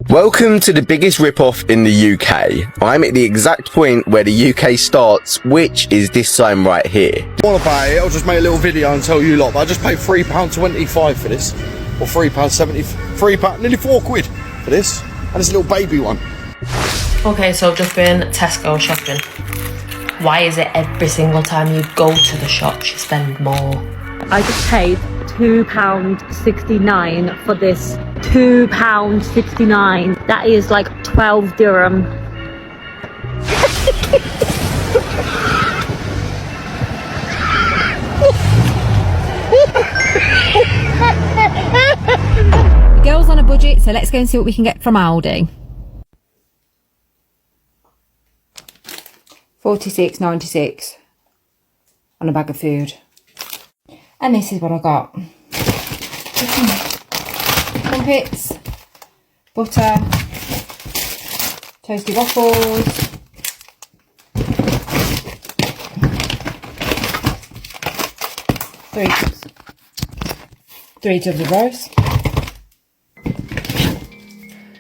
Welcome to the biggest rip-off in the UK. I'm at the exact point where the UK starts, which is this sign right here. I want to pay it, I'll just make a little video and tell you lot, but I just paid £3.25 for this, or £3.70, nearly £4 for this, and it's a little baby one. Okay, so I've just been Tesco shopping. Why is it every single time you go to the shops you spend more? I just paid £2.69 for this. £2.69. That is like 12 dirham. The girl's on a budget, so let's go and see what we can get from Aldi. £46.96 on a bag of food. And this is what I got. Crumpets, butter, toasty waffles, three tubs of rice,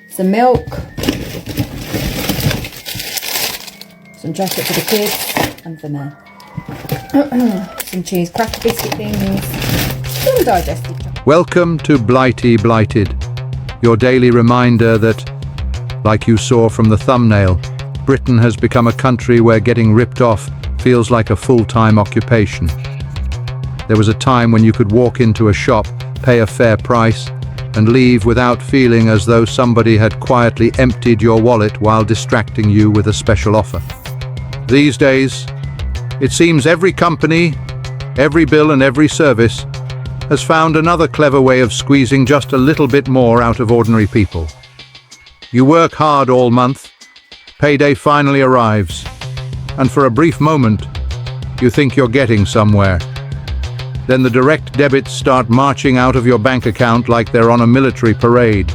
some milk, some chocolate for the kids and for me. Some cheese cracker biscuit things, some digestive chocolate. Welcome to Blighty Blighted, your daily reminder that, like you saw from the thumbnail, Britain has become a country where getting ripped off feels like a full-time occupation. There was a time when you could walk into a shop, pay a fair price, and leave without feeling as though somebody had quietly emptied your wallet while distracting you with a special offer. These days, it seems every company, every bill and every service has found another clever way of squeezing just a little bit more out of ordinary people. You work hard all month, payday finally arrives, and for a brief moment, you think you're getting somewhere. Then the direct debits start marching out of your bank account like they're on a military parade.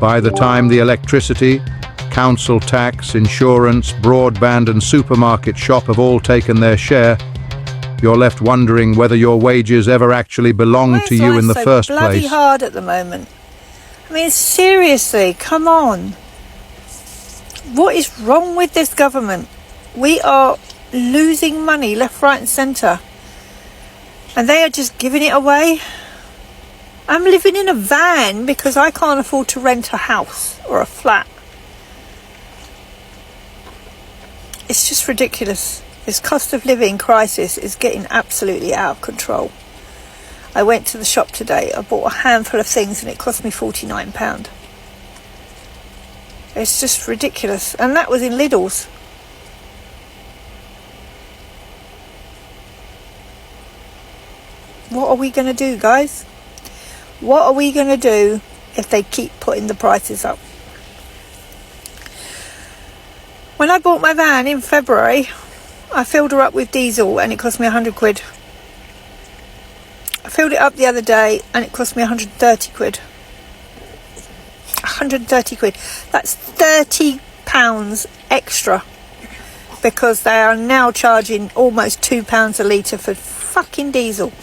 By the time the electricity, council tax, insurance, broadband and supermarket shop have all taken their share, you're left wondering whether your wages ever actually belonged to you in the first place. Bloody hard at the moment. I mean, seriously, come on. What is wrong with this government? We are losing money left, right and centre. And they are just giving it away. I'm living in a van because I can't afford to rent a house or a flat. It's just ridiculous. This cost of living crisis is getting absolutely out of control. I went to the shop today. I bought a handful of things and it cost me £49. It's just ridiculous. And that was in Lidl's. What are we going to do, guys? What are we going to do if they keep putting the prices up? When I bought my van in February, I filled her up with diesel and it cost me £100. I filled it up the other day and it cost me £130. £130. That's £30 extra because they are now charging almost £2 a litre for fucking diesel.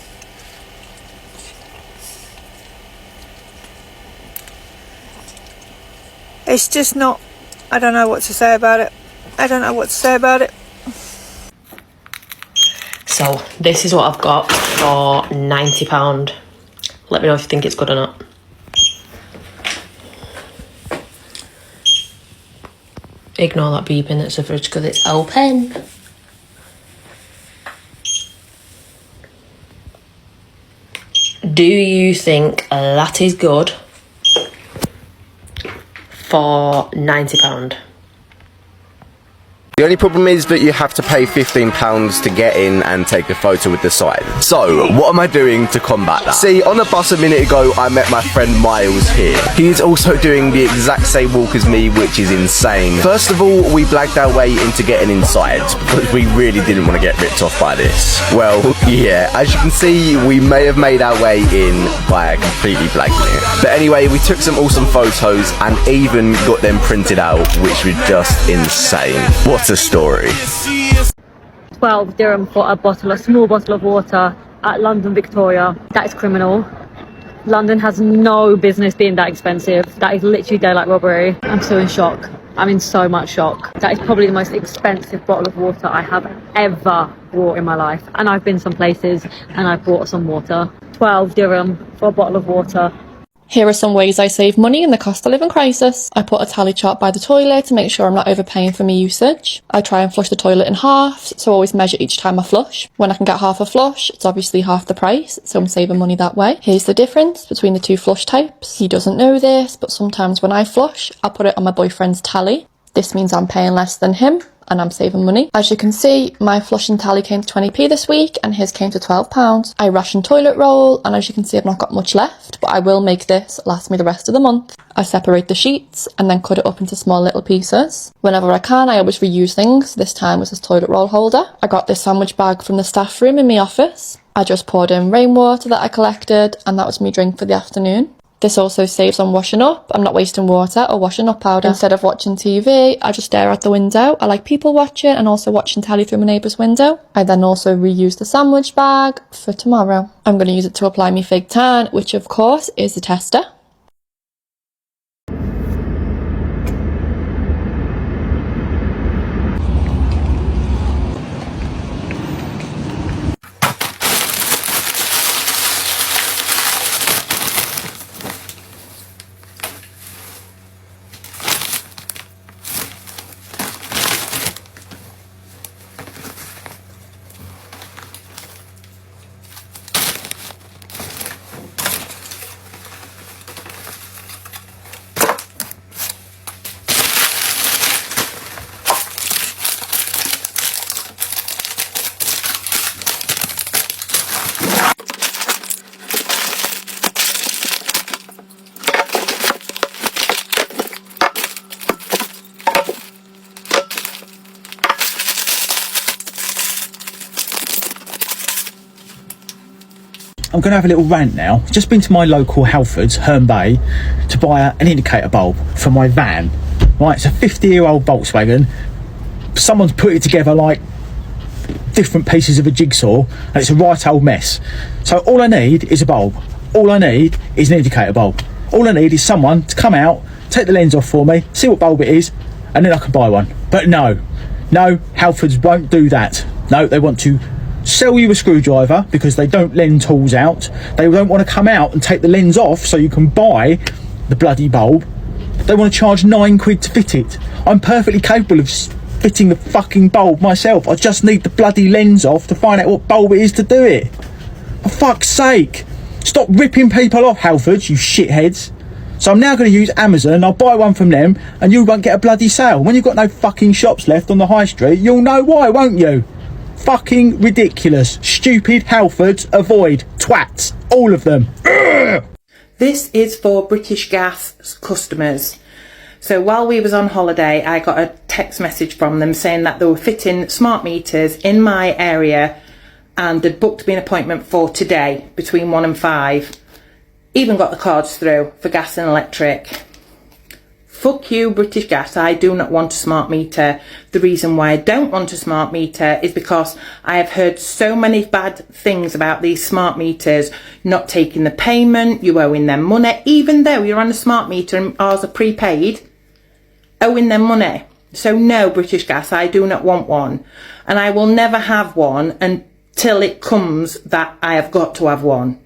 It's just not, I don't know what to say about it. So this is what I've got for £90. Let me know if you think it's good or not. Ignore that beeping that's the fridge because it's open. Do you think that is good for £90? The only problem is that you have to pay £15 to get in and take a photo with the sign. So, what am I doing to combat that? See, on the bus a minute ago, I met my friend Miles here. He is also doing the exact same walk as me, which is insane. First of all, we blagged our way into getting inside, because we really didn't want to get ripped off by this. Well, yeah, as you can see, we may have made our way in by completely blagging it. But anyway, we took some awesome photos and even got them printed out, which was just insane. What a story. 12 dirham for a small bottle of water at London Victoria. That is criminal. London has no business being that expensive. That is literally daylight robbery. I'm still in shock. I'm in so much shock. That is probably the most expensive bottle of water I have ever bought in my life. And I've been some places and I've bought some water. 12 dirham for a bottle of water. Here are some ways I save money in the cost of living crisis. I put a tally chart by the toilet to make sure I'm not overpaying for my usage. I try and flush the toilet in half, so I always measure each time I flush. When I can get half a flush, it's obviously half the price, so I'm saving money that way. Here's the difference between the two flush types. He doesn't know this, but sometimes when I flush, I'll put it on my boyfriend's tally. This means I'm paying less than him, and I'm saving money. As you can see, my flushing tally came to 20p this week and his came to £12. I ration toilet roll, and as you can see I've not got much left, but I will make this last me the rest of the month. I separate the sheets and then cut it up into small little pieces. Whenever I can, I always reuse things. This time was this toilet roll holder. I got this sandwich bag from the staff room in my office. I just poured in rainwater that I collected, and that was my drink for the afternoon. This also saves on washing up. I'm not wasting water or washing up powder. Instead of watching TV, I just stare out the window. I like people watching and also watching telly through my neighbour's window. I then also reuse the sandwich bag for tomorrow. I'm going to use it to apply my fig tan, which of course is the tester. I'm going to have a little rant now. Just been to my local Halfords, Herne Bay, to buy an indicator bulb for my van. Right, it's a 50-year-old Volkswagen. Someone's put it together like different pieces of a jigsaw, and it's a right old mess. So all I need is a bulb. All I need is an indicator bulb. All I need is someone to come out, take the lens off for me, see what bulb it is, and then I can buy one. But no, Halfords won't do that. No, they want to sell you a screwdriver because they don't lend tools out. They don't want to come out and take the lens off so you can buy the bloody bulb. They want to charge £9 to fit it. I'm perfectly capable of fitting the fucking bulb myself. I just need the bloody lens off to find out what bulb it is to do it. For fuck's sake, stop ripping people off, Halfords, you shitheads. So I'm now going to use Amazon. I'll buy one from them and you won't get a bloody sale. When you've got no fucking shops left on the high street, you'll know why, won't you? Fucking ridiculous. Stupid Halfords, avoid. Twats. All of them. Ugh! This is for British Gas customers. So while we was on holiday, I got a text message from them saying that they were fitting smart meters in my area and they'd booked me an appointment for today between 1 and 5. Even got the cards through for gas and electric. Fuck you, British Gas, I do not want a smart meter. The reason why I don't want a smart meter is because I have heard so many bad things about these smart meters, not taking the payment, you owing them money, even though you're on a smart meter and ours are prepaid, owing them money. So no, British Gas, I do not want one. And I will never have one until it comes that I have got to have one.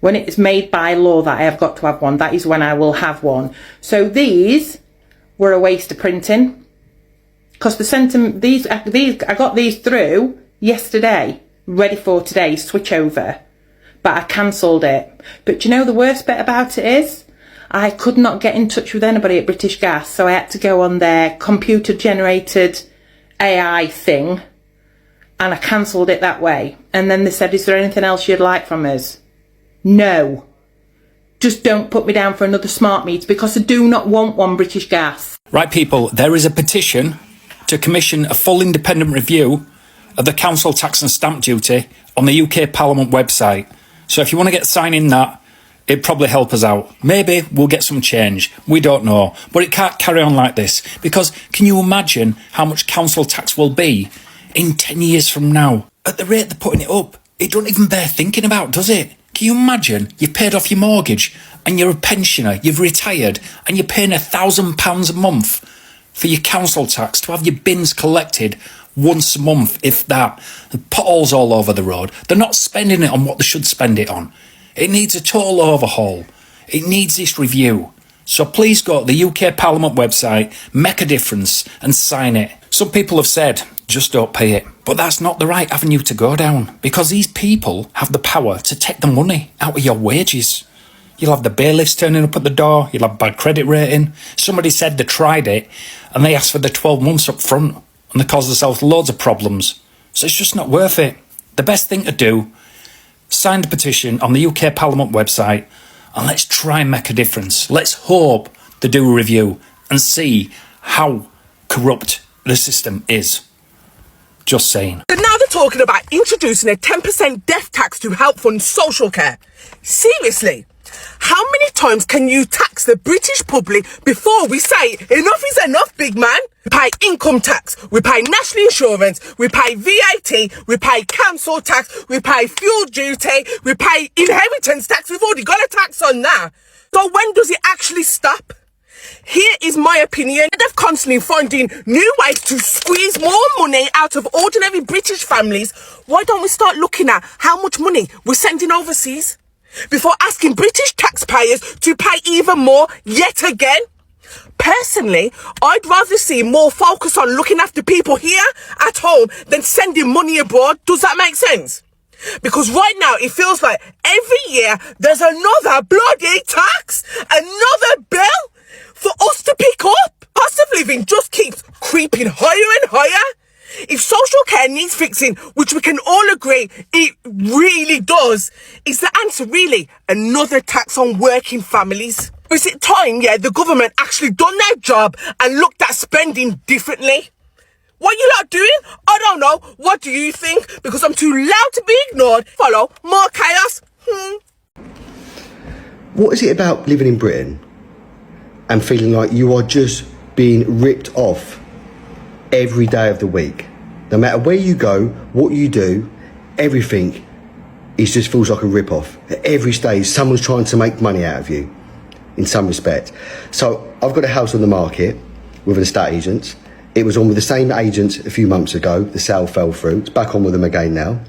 When it is made by law that I have got to have one, that is when I will have one. So these were a waste of printing. Because I got these through yesterday, ready for today's switch over. But I cancelled it. But you know the worst bit about it is? I could not get in touch with anybody at British Gas, so I had to go on their computer-generated AI thing, and I cancelled it that way. And then they said, is there anything else you'd like from us? No. Just don't put me down for another smart meter because I do not want one, British Gas. Right, people, there is a petition to commission a full independent review of the council tax and stamp duty on the UK Parliament website. So if you want to get signing that, it'd probably help us out. Maybe we'll get some change. We don't know. But it can't carry on like this because can you imagine how much council tax will be in 10 years from now? At the rate they're putting it up, it don't even bear thinking about, does it? Can you imagine? You've paid off your mortgage and you're a pensioner, you've retired, and you're paying £1,000 a month for your council tax to have your bins collected once a month, if that. The potholes all over the road. They're not spending it on what they should spend it on. It needs a total overhaul. It needs this review. So please go to the UK Parliament website, make a difference and sign it. Some people have said, just don't pay it. But that's not the right avenue to go down, because these people have the power to take the money out of your wages. You'll have the bailiffs turning up at the door, you'll have bad credit rating. Somebody said they tried it and they asked for the 12 months up front and they caused themselves loads of problems. So it's just not worth it. The best thing to do, sign the petition on the UK Parliament website and let's try and make a difference. Let's hope they do a review and see how corrupt the system is. Just saying. But now they're talking about introducing a 10% death tax to help fund social care. Seriously? How many times can you tax the British public before we say enough is enough, big man? We pay income tax, we pay national insurance, we pay VAT, we pay council tax, we pay fuel duty, we pay inheritance tax. We've already got a tax on that. So when does it actually stop? Here is my opinion. They're constantly finding new ways to squeeze more money out of ordinary British families. Why don't we start looking at how much money we're sending overseas before asking British taxpayers to pay even more yet again? Personally, I'd rather see more focus on looking after people here at home than sending money abroad. Does that make sense? Because right now it feels like every year there's another bloody tax, another bill for us to pick up. Cost of living just keeps creeping higher and higher. If social care needs fixing, which we can all agree it really does, is the answer really another tax on working families? Or is it time, the government actually done their job and looked at spending differently? What you lot doing? I don't know. What do you think? Because I'm too loud to be ignored. Follow more chaos. What is it about living in Britain and feeling like you are just being ripped off every day of the week? No matter where you go, what you do, everything just feels like a rip-off. At every stage, someone's trying to make money out of you in some respect. So I've got a house on the market with an estate agent. It was on with the same agent a few months ago. The sale fell through. It's back on with them again now.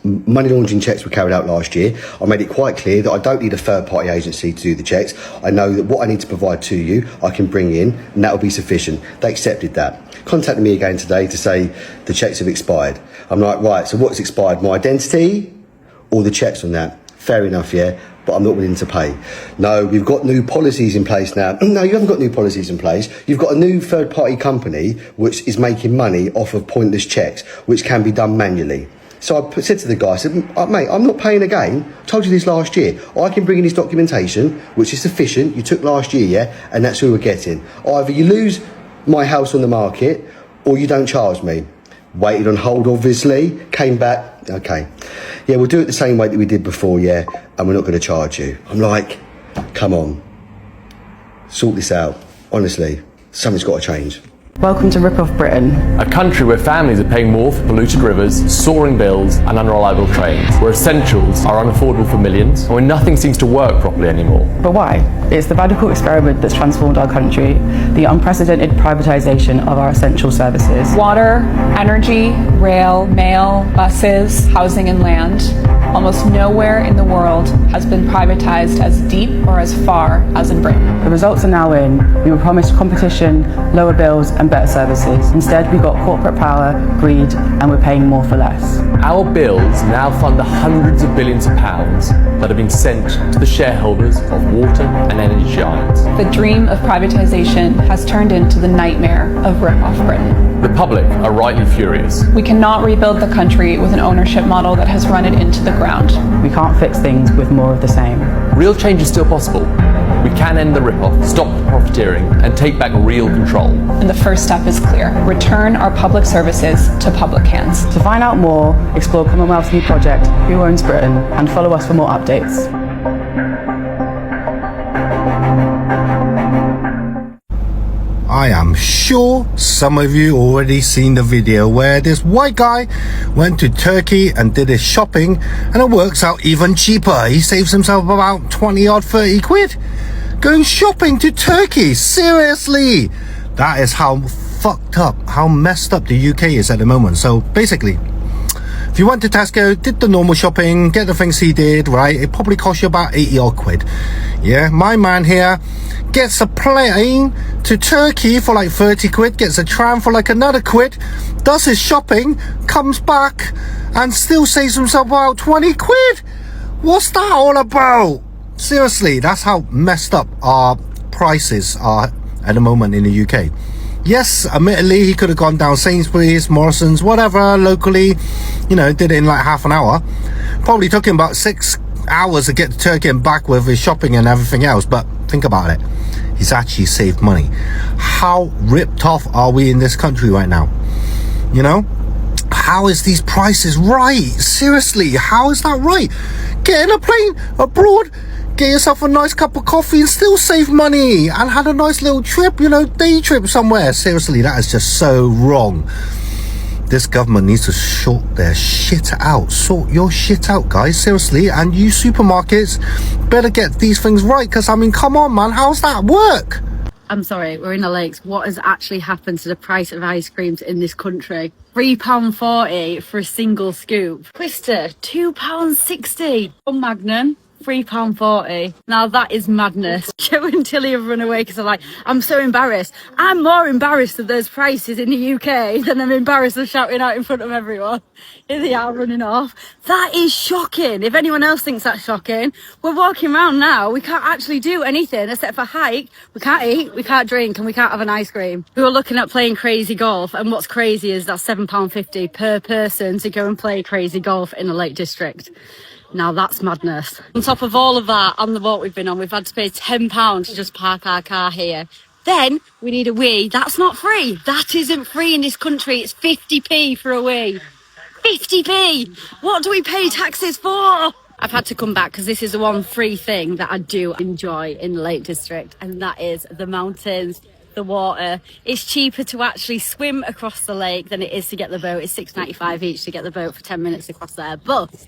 Money laundering checks were carried out last year. I made it quite clear that I don't need a third-party agency to do the checks. I know that what I need to provide to you, I can bring in, and that will be sufficient. They accepted that. Contacted me again today to say the checks have expired. I'm like, right, so what's expired? My identity or the checks on that? Fair enough, yeah, but I'm not willing to pay. No, we've got new policies in place now. No, you haven't got new policies in place. You've got a new third-party company which is making money off of pointless checks, which can be done manually. So I said to the guy, I said, mate, I'm not paying again. I told you this last year. I can bring in this documentation, which is sufficient. You took last year, yeah? And that's who we're getting. Either you lose my house on the market or you don't charge me. Waited on hold, obviously. Came back. Okay. Yeah, we'll do it the same way that we did before, yeah? And we're not going to charge you. I'm like, come on. Sort this out. Honestly, something's got to change. Welcome to Rip Off Britain. A country where families are paying more for polluted rivers, soaring bills and unreliable trains, where essentials are unaffordable for millions, and where nothing seems to work properly anymore. But why? It's the radical experiment that's transformed our country, the unprecedented privatization of our essential services. Water, energy, rail, mail, buses, housing and land. Almost nowhere in the world has been privatized as deep or as far as in Britain. The results are now in. We were promised competition, lower bills and better services. Instead, we got corporate power, greed, and we're paying more for less. Our bills now fund the hundreds of billions of pounds that have been sent to the shareholders of water and energy giants. The dream of privatization has turned into the nightmare of rip-off Britain. The public are rightly furious. We cannot rebuild the country with an ownership model that has run it into the ground. We can't fix things with more of the same. Real change is still possible. We can end the rip-off, stop the profiteering, and take back real control. And the first step is clear. Return our public services to public hands. To find out more, explore Commonwealth's new project, Who Owns Britain, and follow us for more updates. I am sure some of you already seen the video where this white guy went to Turkey and did his shopping, and it works out even cheaper. He saves himself about 20 odd 30 quid going shopping to Turkey. Seriously, that is how fucked up, how messed up the UK is at the moment. So basically, if you went to Tesco, did the normal shopping, get the things he did, right, it probably cost you about 80 odd quid. Yeah, my man here gets a plane to Turkey for like 30 quid, gets a tram for like another quid, does his shopping, comes back and still saves himself about 20 quid. What's that all about? Seriously, that's how messed up our prices are at the moment in the UK. Yes, admittedly, he could have gone down Sainsbury's, Morrison's, whatever, locally, you know, did it in like half an hour. Probably took him about 6 hours to get to Turkey and back with his shopping and everything else. But think about it. He's actually saved money. How ripped off are we in this country right now? You know? How is these prices right? Seriously, how is that right? Get in a plane abroad, get yourself a nice cup of coffee and still save money and had a nice little trip, you know, day trip somewhere. Seriously, that is just so wrong. This government needs to sort their shit out. Sort your shit out, guys, seriously. And you supermarkets better get these things right, because I mean, come on, man, how's that work? I'm sorry, we're in the lakes. What has actually happened to the price of ice creams in this country? £3.40 for a single scoop. Twister, £2.60. On Magnum, £3.40. Now that is madness. Joe and Tilly have run away because they're like, I'm so embarrassed. I'm more embarrassed of those prices in the UK than I'm embarrassed of shouting out in front of everyone. Here they are running off. That is shocking. If anyone else thinks that's shocking, we're walking around now. We can't actually do anything except for hike. We can't eat, we can't drink, and we can't have an ice cream. We were looking at playing crazy golf, and what's crazy is that's £7.50 per person to go and play crazy golf in the Lake District. Now that's madness. On top of all of that, on the boat we've been on, we've had to pay £10 to just park our car here. Then we need a wee. That's not free. That isn't free in this country. It's 50p for a wee. 50p! What do we pay taxes for? I've had to come back because this is the one free thing that I do enjoy in the Lake District, and that is the mountains, the water. It's cheaper to actually swim across the lake than it is to get the boat. It's $6.95 each to get the boat for 10 minutes across there. But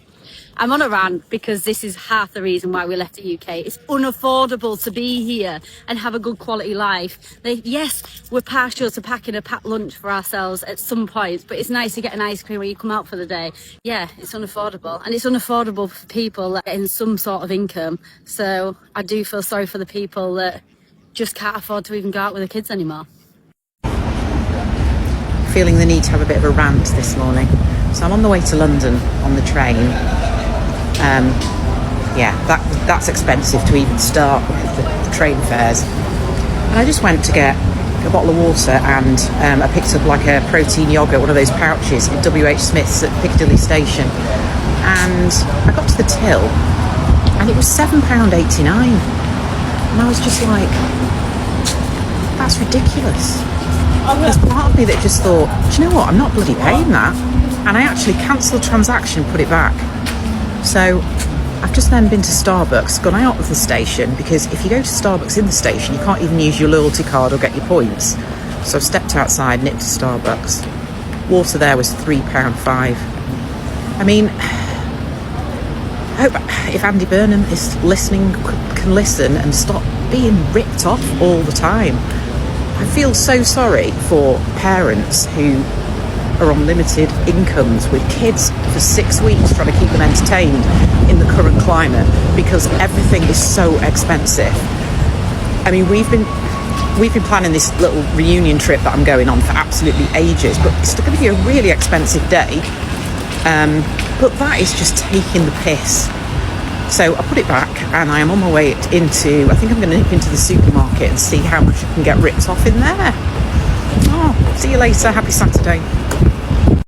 I'm on a rant because this is half the reason why we left the UK. It's unaffordable to be here and have a good quality life. Yes, we're partial to packing a packed lunch for ourselves at some points, but it's nice to get an ice cream when you come out for the day. Yeah, it's unaffordable. And it's unaffordable for people that are in some sort of income. So I do feel sorry for the people that just can't afford to even go out with their kids anymore. Feeling the need to have a bit of a rant this morning. So I'm on the way to London on the train. Yeah, that's expensive to even start with the train fares. And I just went to get a bottle of water, and I picked up like a protein yogurt, one of those pouches at WH Smith's at Piccadilly Station. And I got to the till and it was £7.89. And I was just like, that's ridiculous. There's part of me that just thought, do you know what, I'm not bloody paying that. And I actually cancelled the transaction, put it back. So I've just then been to Starbucks, gone out of the station, because if you go to Starbucks in the station, you can't even use your loyalty card or get your points. So I've stepped outside, nipped to Starbucks. Water there was £3.5. I mean, I hope if Andy Burnham is listening, can listen and stop being ripped off all the time. I feel so sorry for parents who are on limited incomes with kids for 6 weeks trying to keep them entertained in the current climate, because everything is so expensive. I mean, we've been planning this little reunion trip that I'm going on for absolutely ages, but it's going to be a really expensive day. But that is just taking the piss. So I put it back and I am on my way into, I think I'm going to nip into the supermarket and see how much I can get ripped off in there. Oh, see you later. Happy Saturday.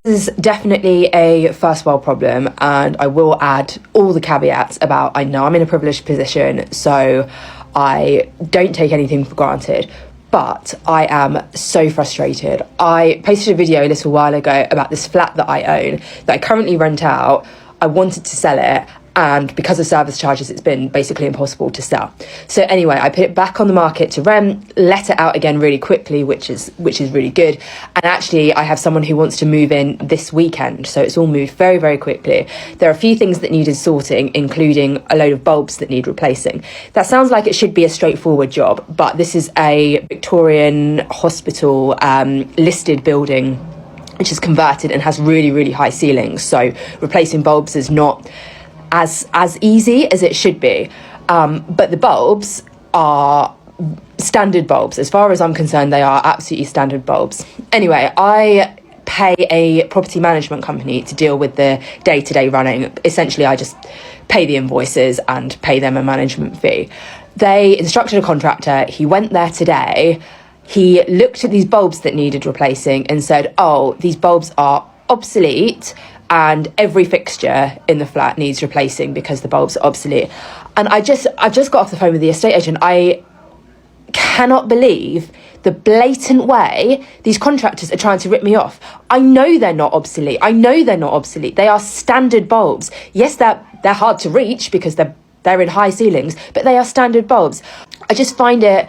This is definitely a first world problem, and I will add all the caveats about, I know I'm in a privileged position, so I don't take anything for granted, but I am so frustrated. I posted a video a little while ago about this flat that I own, that I currently rent out. I wanted to sell it, and because of service charges, it's been basically impossible to sell. So anyway, I put it back on the market to rent, let it out again really quickly, which is really good. And actually, I have someone who wants to move in this weekend, so it's all moved very, very quickly. There are a few things that needed sorting, including a load of bulbs that need replacing. That sounds like it should be a straightforward job, but this is a Victorian hospital listed building, which is converted and has really, really high ceilings. So replacing bulbs is not as easy as it should be, but the bulbs are standard bulbs. As far as I'm concerned, they are absolutely standard bulbs. Anyway, I pay a property management company to deal with the day-to-day running. Essentially, I just pay the invoices and pay them a management fee. They instructed a contractor. He went there today. He looked at these bulbs that needed replacing and said, oh, these bulbs are obsolete and every fixture in the flat needs replacing because the bulbs are obsolete. And I've just got off the phone with the estate agent. I cannot believe the blatant way these contractors are trying to rip me off. I know they're not obsolete. They are standard bulbs. Yes, they're hard to reach because they're in high ceilings, but they are standard bulbs. I just find it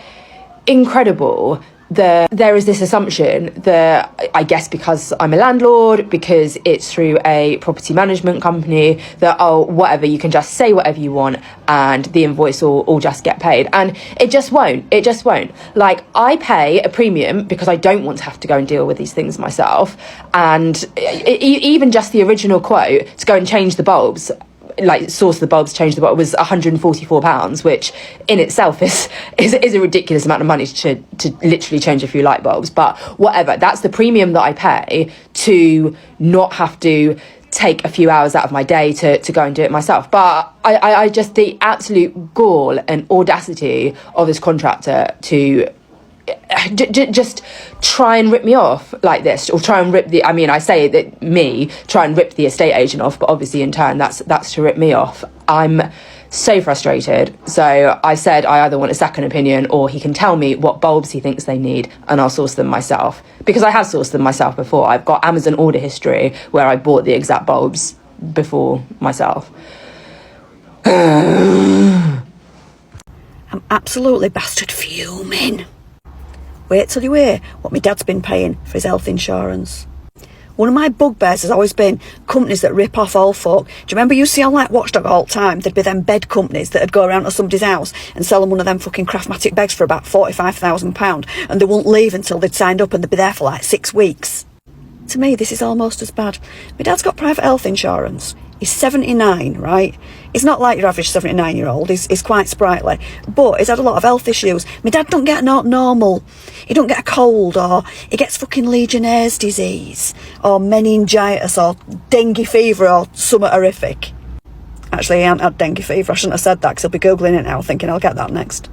incredible that there is this assumption that, I guess because I'm a landlord, because it's through a property management company, that, oh, whatever, you can just say whatever you want and the invoice will just get paid. And it just won't. Like, I pay a premium because I don't want to have to go and deal with these things myself. And even just the original quote to go and change the bulbs, like source the bulbs, change the bulb, was £144, which in itself is a ridiculous amount of money to literally change a few light bulbs. But whatever, that's the premium that I pay to not have to take a few hours out of my day to go and do it myself. But I just, the absolute gall and audacity of this contractor to just try and rip me off like this, or try and rip the, I say that try and rip the estate agent off, but obviously in turn that's to rip me off. I'm so frustrated. So I said I either want a second opinion or he can tell me what bulbs he thinks they need and I'll source them myself, because I have sourced them myself before. I've got Amazon order history where I bought the exact bulbs before myself. I'm absolutely bastard fuming. Wait till you hear what my dad's been paying for his health insurance. One of my bugbears has always been companies that rip off old folk. Do you remember you see on like Watchdog all the time, there'd be them bed companies that'd go around to somebody's house and sell them one of them fucking Craftmatic beds for about £45,000 and they wouldn't leave until they'd signed up and they'd be there for like 6 weeks. To me, this is almost as bad. My dad's got private health insurance. He's 79, right? He's not like your average 79-year-old. He's quite sprightly. But he's had a lot of health issues. My dad don't get not normal. He don't get a cold, or he gets fucking Legionnaire's disease, or meningitis, or dengue fever, or something horrific. Actually, he hasn't had dengue fever. I shouldn't have said that, because he'll be Googling it now, thinking I'll get that next.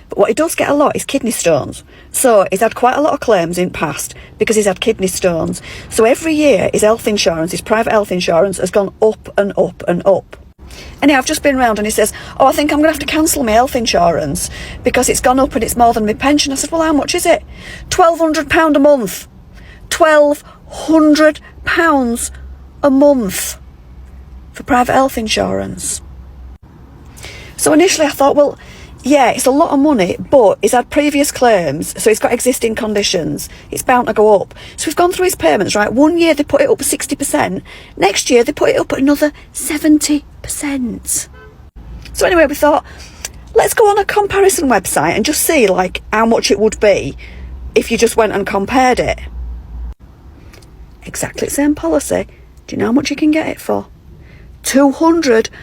But what he does get a lot is kidney stones. So he's had quite a lot of claims in past because he's had kidney stones. So every year his health insurance, his private health insurance, has gone up and up and up. Anyhow, I've just been round and he says, oh, I think I'm going to have to cancel my health insurance because it's gone up and it's more than my pension. I said, well, how much is it? £1,200 a month. £1,200 a month for private health insurance. So initially I thought, well, yeah, it's a lot of money, but he's had previous claims, so he's got existing conditions. It's bound to go up. So we've gone through his payments, right? 1 year they put it up 60%. Next year they put it up at another 70%. So anyway, we thought, let's go on a comparison website and just see, like, how much it would be if you just went and compared it. Exactly the same policy. Do you know how much you can get it for? £241.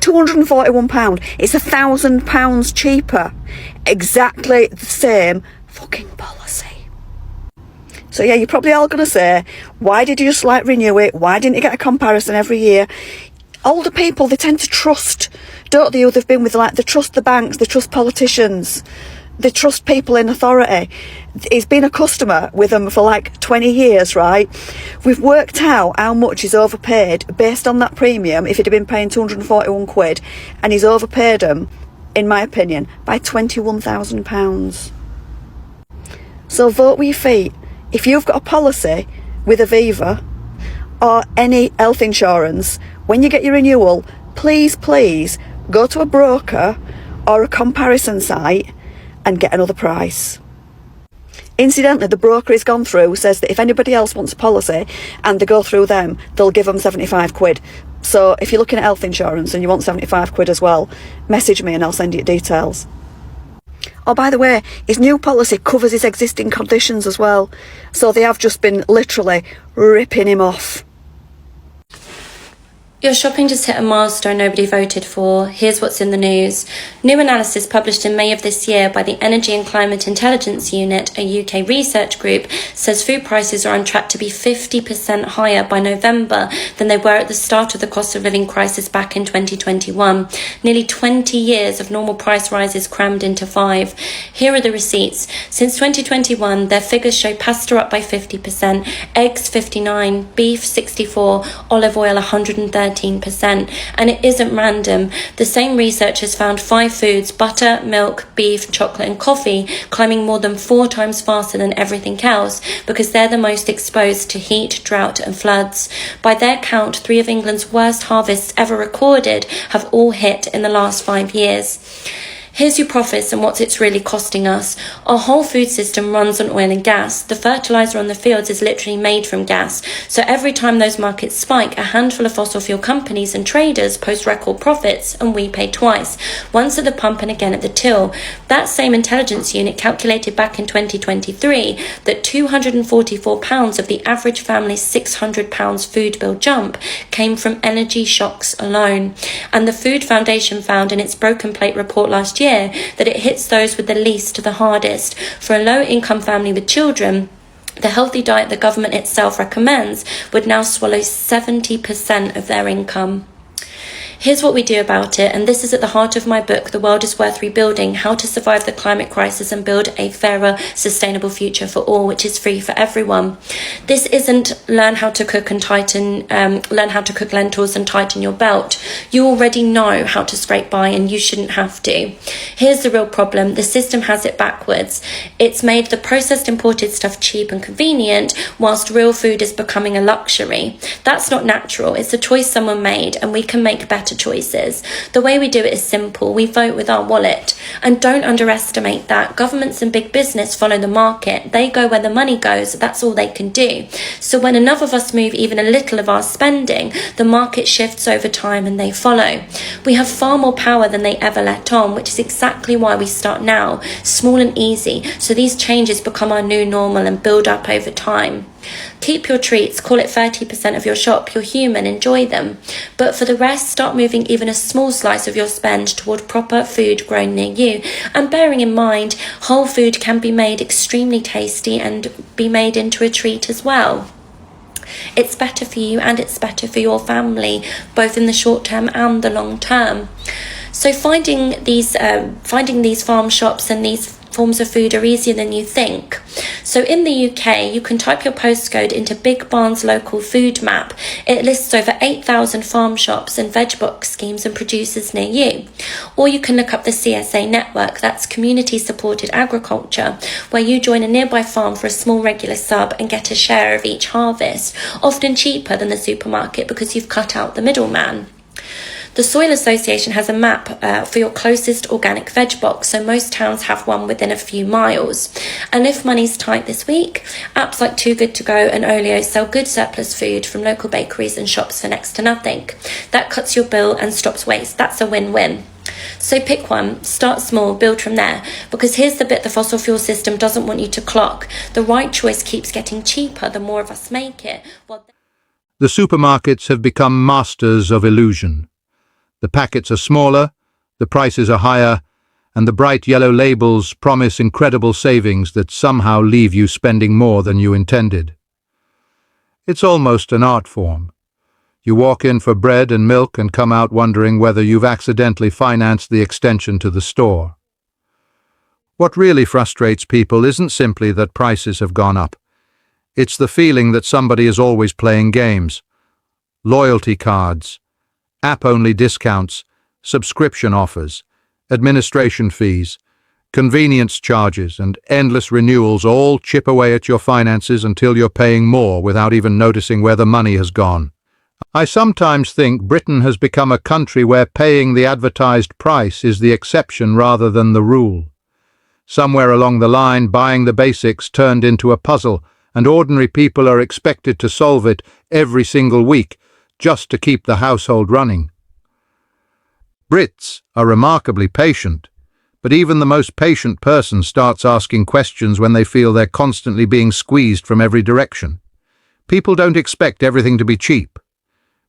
£241. It's £1,000 cheaper. Exactly the same fucking policy. So yeah, you're probably all going to say, why did you just like renew it? Why didn't you get a comparison every year? Older people, they tend to trust, don't they? They've been with, like, they trust the banks, they trust politicians, they trust people in authority. He's been a customer with them for like 20 years, right? We've worked out how much he's overpaid based on that premium if he'd have been paying £241, and he's overpaid him, in my opinion, by £21,000. So vote with your feet. If you've got a policy with Aviva, or any health insurance, when you get your renewal, please go to a broker or a comparison site and get another price. Incidentally, the broker he's gone through says that if anybody else wants a policy and they go through them, they'll give them 75 quid. So if you're looking at health insurance and you want 75 quid as well, message me and I'll send you details. Oh, by the way, his new policy covers his existing conditions as well. So they have just been literally ripping him off. Your shopping just hit a milestone nobody voted for. Here's what's in the news. New analysis published in May of this year by the Energy and Climate Intelligence Unit, a UK research group, says food prices are on track to be 50% higher by November than they were at the start of the cost of living crisis back in 2021. Nearly 20 years of normal price rises crammed into 5. Here are the receipts. Since 2021, their figures show pasta up by 50%, eggs 59%, beef 64%, olive oil 130%. And it isn't random. The same research has found 5 foods, butter, milk, beef, chocolate and coffee, climbing more than 4 times faster than everything else because they're the most exposed to heat, drought and floods. By their count, 3 of England's worst harvests ever recorded have all hit in the last 5 years. Here's your profits and what it's really costing us. Our whole food system runs on oil and gas. The fertiliser on the fields is literally made from gas. So every time those markets spike, a handful of fossil fuel companies and traders post record profits and we pay twice. Once at the pump and again at the till. That same intelligence unit calculated back in 2023 that £244 of the average family's £600 food bill jump came from energy shocks alone. And the Food Foundation found in its broken plate report last year that it hits those with the least the hardest. For a low-income family with children, the healthy diet the government itself recommends would now swallow 70% of their income. Here's what we do about it, and this is at the heart of my book, The World is Worth Rebuilding, How to Survive the Climate Crisis and Build a Fairer, Sustainable Future for All, which is free for everyone. This isn't learn how to cook lentils and tighten your belt. You already know how to scrape by and you shouldn't have to. Here's the real problem. The system has it backwards. It's made the processed imported stuff cheap and convenient, whilst real food is becoming a luxury. That's not natural. It's a choice someone made, and we can make better choices. The way we do it is simple. We vote with our wallet. And don't underestimate that. Governments and big business follow the market. They go where the money goes. That's all they can do. So when enough of us move even a little of our spending, the market shifts over time and they follow. We have far more power than they ever let on, which is exactly why we start now, small and easy, so these changes become our new normal and build up over time. Keep your treats, call it 30% of your shop, you're human, enjoy them. But for the rest, start moving even a small slice of your spend toward proper food grown near you. And bearing in mind, whole food can be made extremely tasty and be made into a treat as well. It's better for you and it's better for your family, both in the short term and the long term. So finding these farm shops and these forms of food are easier than you think. So in the UK, you can type your postcode into Big Barn's local food map. It lists over 8,000 farm shops and veg box schemes and producers near you. Or you can look up the CSA network, that's Community Supported Agriculture, where you join a nearby farm for a small regular sub and get a share of each harvest, often cheaper than the supermarket because you've cut out the middleman. The Soil Association has a map for your closest organic veg box, so most towns have one within a few miles. And if money's tight this week, apps like Too Good To Go and Olio sell good surplus food from local bakeries and shops for next to nothing. That cuts your bill and stops waste. That's a win-win. So pick one, start small, build from there, because here's the bit the fossil fuel system doesn't want you to clock. The right choice keeps getting cheaper the more of us make it. The supermarkets have become masters of illusion. The packets are smaller, the prices are higher, and the bright yellow labels promise incredible savings that somehow leave you spending more than you intended. It's almost an art form. You walk in for bread and milk and come out wondering whether you've accidentally financed the extension to the store. What really frustrates people isn't simply that prices have gone up. It's the feeling that somebody is always playing games. Loyalty cards, app-only discounts, subscription offers, administration fees, Convenience charges and endless renewals all chip away at your finances until you're paying more without even noticing where the money has gone. I sometimes think Britain has become a country where paying the advertised price is the exception rather than the rule. Somewhere along the line, buying the basics turned into a puzzle, and ordinary people are expected to solve it every single week just to keep the household running. Brits are remarkably patient, but even the most patient person starts asking questions when they feel they're constantly being squeezed from every direction. People don't expect everything to be cheap,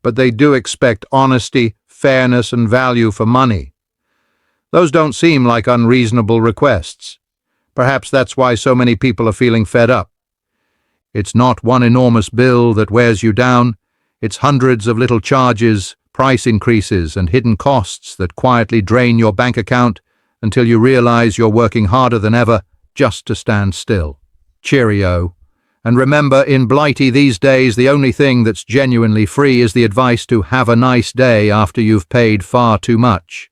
but they do expect honesty, fairness, and value for money. Those don't seem like unreasonable requests. Perhaps that's why so many people are feeling fed up. It's not one enormous bill that wears you down. It's hundreds of little charges, price increases, and hidden costs that quietly drain your bank account until you realize you're working harder than ever just to stand still. Cheerio. And remember, in Blighty these days, the only thing that's genuinely free is the advice to have a nice day after you've paid far too much.